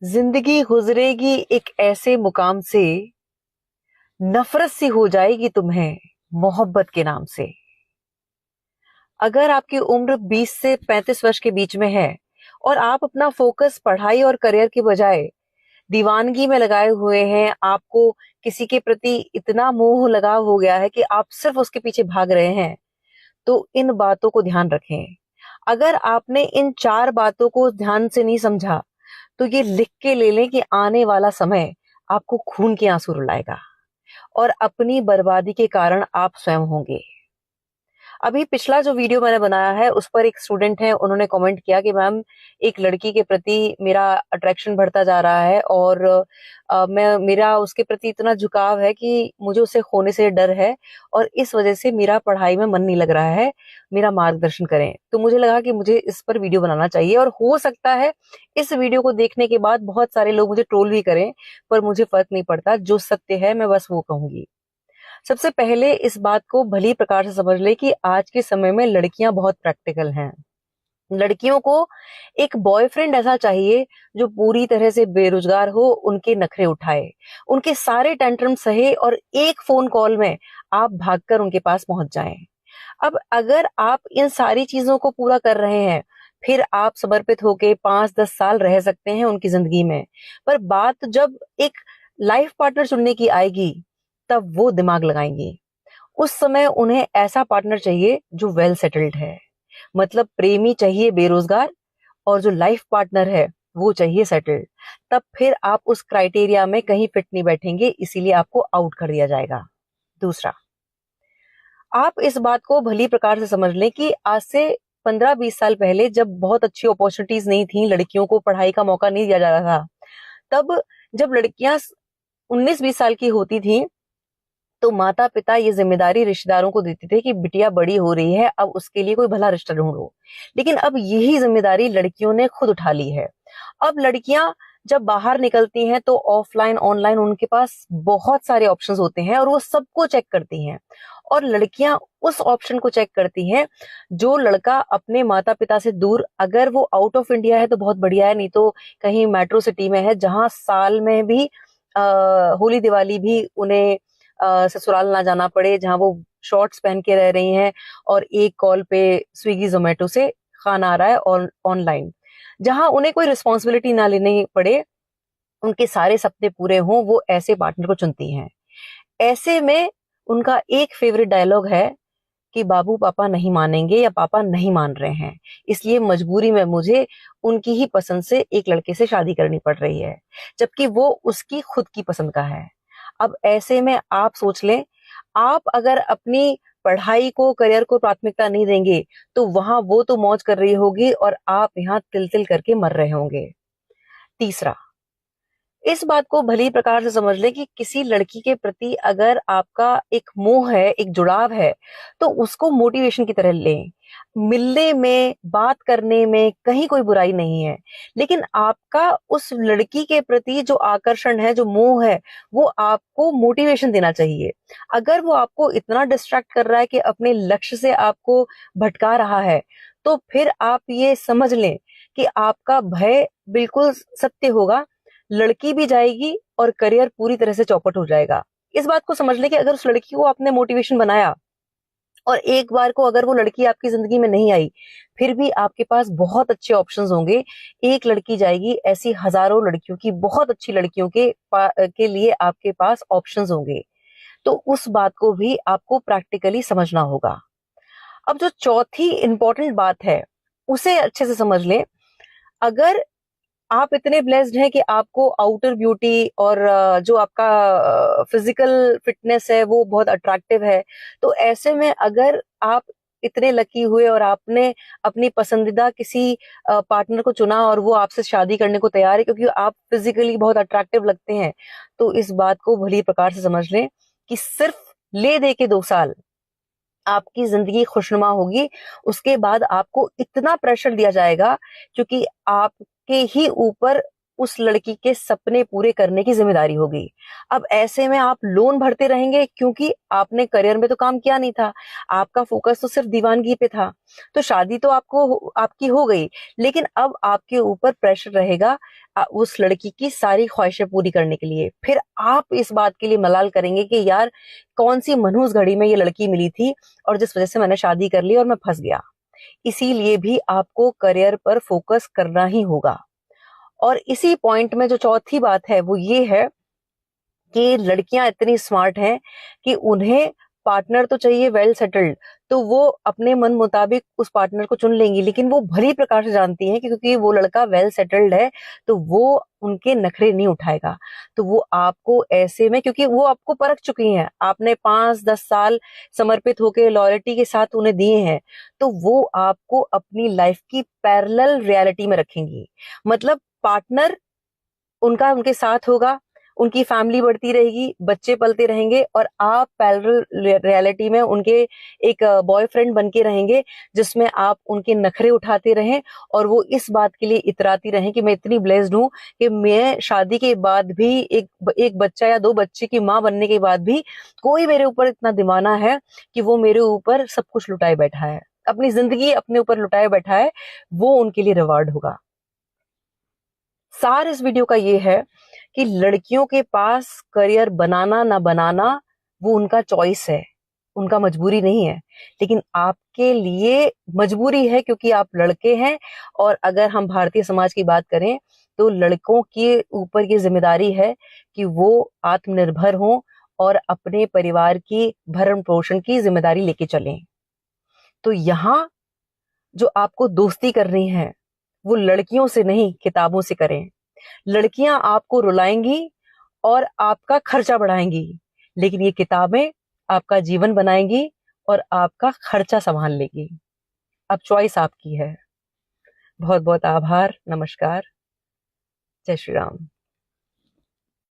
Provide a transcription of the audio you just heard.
जिंदगी गुजरेगी एक ऐसे मुकाम से, नफरत सी हो जाएगी तुम्हें मोहब्बत के नाम से। अगर आपकी उम्र 20 से 35 वर्ष के बीच में है और आप अपना फोकस पढ़ाई और करियर की बजाय दीवानगी में लगाए हुए हैं, आपको किसी के प्रति इतना मोह लगाव हो गया है कि आप सिर्फ उसके पीछे भाग रहे हैं, तो इन बातों को ध्यान रखें। अगर आपने इन 4 बातों को ध्यान से नहीं समझा, तो ये लिख के ले लें कि आने वाला समय आपको खून के आंसू रुलाएगा और अपनी बर्बादी के कारण आप स्वयं होंगे। अभी पिछला जो वीडियो मैंने बनाया है उस पर एक स्टूडेंट है, उन्होंने कमेंट किया कि मैम, एक लड़की के प्रति मेरा अट्रैक्शन बढ़ता जा रहा है और मैं मेरा उसके प्रति इतना झुकाव है कि मुझे उसे खोने से डर है और इस वजह से मेरा पढ़ाई में मन नहीं लग रहा है, मेरा मार्गदर्शन करें। तो मुझे लगा कि मुझे इस पर वीडियो बनाना चाहिए और हो सकता है इस वीडियो को देखने के बाद बहुत सारे लोग मुझे ट्रोल भी करें, पर मुझे फर्क नहीं पड़ता, जो सत्य है मैं बस वो कहूंगी। सबसे पहले इस बात को भली प्रकार से समझ ले कि आज के समय में लड़कियां बहुत प्रैक्टिकल हैं। लड़कियों को एक बॉयफ्रेंड ऐसा चाहिए जो पूरी तरह से बेरोजगार हो, उनके नखरे उठाए, उनके सारे टेंट्रम सहे और एक फोन कॉल में आप भागकर उनके पास पहुंच जाएं। अब अगर आप इन सारी चीजों को पूरा कर रहे हैं, फिर आप समर्पित होके 5-10 साल रह सकते हैं उनकी जिंदगी में। पर बात जब एक लाइफ पार्टनर चुनने की आएगी, तब वो दिमाग लगाएंगी। उस समय उन्हें ऐसा पार्टनर चाहिए जो वेल सेटल्ड है, मतलब प्रेमी चाहिए बेरोजगार और जो लाइफ पार्टनर है वो चाहिए सेटल्ड। तब फिर आप उस क्राइटेरिया में कहीं फिट नहीं बैठेंगे, इसीलिए आपको आउट कर दिया जाएगा। दूसरा, आप इस बात को भली प्रकार से समझ लें कि आज से 15-20 साल पहले जब बहुत अच्छी अपॉर्चुनिटीज नहीं थी, लड़कियों को पढ़ाई का मौका नहीं दिया जा रहा था, तब जब लड़कियां 19-20 साल की होती थी तो माता पिता ये जिम्मेदारी रिश्तेदारों को देते थे कि बिटिया बड़ी हो रही है, अब उसके लिए कोई भला रिश्ता ढूंढो। लेकिन अब यही जिम्मेदारी लड़कियों ने खुद उठा ली है। अब लड़कियां जब बाहर निकलती हैं तो ऑफलाइन ऑनलाइन उनके पास बहुत सारे ऑप्शंस होते हैं और वो सबको चेक करती हैं। और लड़कियां उस ऑप्शन को चेक करती हैं जो लड़का अपने माता पिता से दूर, अगर वो आउट ऑफ इंडिया है तो बहुत बढ़िया है, नहीं तो कहीं मेट्रो सिटी में है जहां साल में भी होली दिवाली भी उन्हें ससुराल ना जाना पड़े, जहां वो शॉर्ट्स पहन के रह रही हैं और एक कॉल पे स्विगी जोमेटो से खाना आ रहा है और ऑनलाइन, जहां उन्हें कोई रिस्पॉन्सिबिलिटी ना लेनी पड़े, उनके सारे सपने पूरे हों, वो ऐसे पार्टनर को चुनती हैं। ऐसे में उनका एक फेवरेट डायलॉग है कि बाबू पापा नहीं मानेंगे या पापा नहीं मान रहे हैं, इसलिए मजबूरी में मुझे उनकी ही पसंद से एक लड़के से शादी करनी पड़ रही है, जबकि वो उसकी खुद की पसंद का है। अब ऐसे में आप सोच लें, आप अगर अपनी पढ़ाई को, करियर को प्राथमिकता नहीं देंगे, तो वहां वो तो मौज कर रही होगी और आप यहाँ तिल तिल करके मर रहे होंगे। तीसरा, इस बात को भली प्रकार से समझ ले कि किसी लड़की के प्रति अगर आपका एक मोह है, एक जुड़ाव है, तो उसको मोटिवेशन की तरह लें। मिलने में, बात करने में कहीं कोई बुराई नहीं है, लेकिन आपका उस लड़की के प्रति जो आकर्षण है, जो मोह है, वो आपको मोटिवेशन देना चाहिए। अगर वो आपको इतना डिस्ट्रैक्ट कर रहा है कि अपने लक्ष्य से आपको भटका रहा है, तो फिर आप ये समझ लें कि आपका भय बिल्कुल सत्य होगा, लड़की भी जाएगी और करियर पूरी तरह से चौपट हो जाएगा। इस बात को समझ ले कि अगर उस लड़की को आपने मोटिवेशन बनाया और एक बार को अगर वो लड़की आपकी जिंदगी में नहीं आई, फिर भी आपके पास बहुत अच्छे ऑप्शंस होंगे। एक लड़की जाएगी, ऐसी हजारों लड़कियों की, बहुत अच्छी लड़कियों के लिए आपके पास ऑप्शंस होंगे। तो उस बात को भी आपको प्रैक्टिकली समझना होगा। अब जो चौथी इंपॉर्टेंट बात है, उसे अच्छे से समझ लें। अगर आप इतने ब्लेस्ड हैं कि आपको आउटर ब्यूटी और जो आपका फिजिकल फिटनेस है वो बहुत अट्रैक्टिव है, तो ऐसे में अगर आप इतने लकी हुए और आपने अपनी पसंदीदा किसी पार्टनर को चुना और वो आपसे शादी करने को तैयार है क्योंकि आप फिजिकली बहुत अट्रैक्टिव लगते हैं, तो इस बात को भली प्रकार से समझ लें कि सिर्फ ले दे के 2 साल आपकी जिंदगी खुशनुमा होगी। उसके बाद आपको इतना प्रेशर दिया जाएगा क्योंकि आपके ही ऊपर उस लड़की के सपने पूरे करने की जिम्मेदारी होगी। अब ऐसे में आप लोन भरते रहेंगे क्योंकि आपने करियर में तो काम किया नहीं था, आपका फोकस तो सिर्फ दीवानगी पे था। तो शादी तो आपकी हो गई, लेकिन अब आपके ऊपर प्रेशर रहेगा उस लड़की की सारी ख्वाहिशें पूरी करने के लिए। फिर आप इस बात के लिए मलाल करेंगे कि यार कौन सी मनहूस घड़ी में ये लड़की मिली थी और जिस वजह से मैंने शादी कर ली और मैं फंस गया। इसीलिए भी आपको करियर पर फोकस करना ही होगा। और इसी पॉइंट में जो चौथी बात है वो ये है कि लड़कियां इतनी स्मार्ट हैं कि उन्हें पार्टनर तो चाहिए वेल सेटल्ड, तो वो अपने मन मुताबिक उस पार्टनर को चुन लेंगी, लेकिन वो भली प्रकार से जानती हैं कि क्योंकि वो लड़का वेल सेटल्ड है तो वो उनके नखरे नहीं उठाएगा। तो वो आपको ऐसे में, क्योंकि वो आपको परख चुकी हैं, आपने 5-10 साल समर्पित होकर लॉयल्टी के साथ उन्हें दिए हैं, तो वो आपको अपनी लाइफ की पैरेलल रियलिटी में रखेंगी। मतलब पार्टनर उनका उनके साथ होगा, उनकी फैमिली बढ़ती रहेगी, बच्चे पलते रहेंगे, और आप पैरेलल रियलिटी में उनके एक बॉयफ्रेंड बन के रहेंगे, जिसमें आप उनके नखरे उठाते रहें और वो इस बात के लिए इतराती रहें कि मैं इतनी ब्लेस्ड हूं कि मैं शादी के बाद भी एक बच्चा या 2 बच्चे की माँ बनने के बाद भी कोई मेरे ऊपर इतना दीवाना है कि वो मेरे ऊपर सब कुछ लुटाए बैठा है, अपनी जिंदगी अपने ऊपर लुटाए बैठा है। वो उनके लिए रिवार्ड होगा। सार इस वीडियो का ये है कि लड़कियों के पास करियर बनाना ना बनाना वो उनका चॉइस है, उनका मजबूरी नहीं है। लेकिन आपके लिए मजबूरी है क्योंकि आप लड़के हैं। और अगर हम भारतीय समाज की बात करें तो लड़कों के ऊपर ये जिम्मेदारी है कि वो आत्मनिर्भर हों और अपने परिवार की भरण पोषण की जिम्मेदारी लेके चलें। तो यहाँ जो आपको दोस्ती करनी है वो लड़कियों से नहीं, किताबों से करें। लड़कियां आपको रुलाएंगी और आपका खर्चा बढ़ाएंगी, लेकिन ये किताबें आपका जीवन बनाएंगी और आपका खर्चा संभाल लेगी। अब चॉइस आपकी है। बहुत बहुत आभार। नमस्कार। जय श्री राम।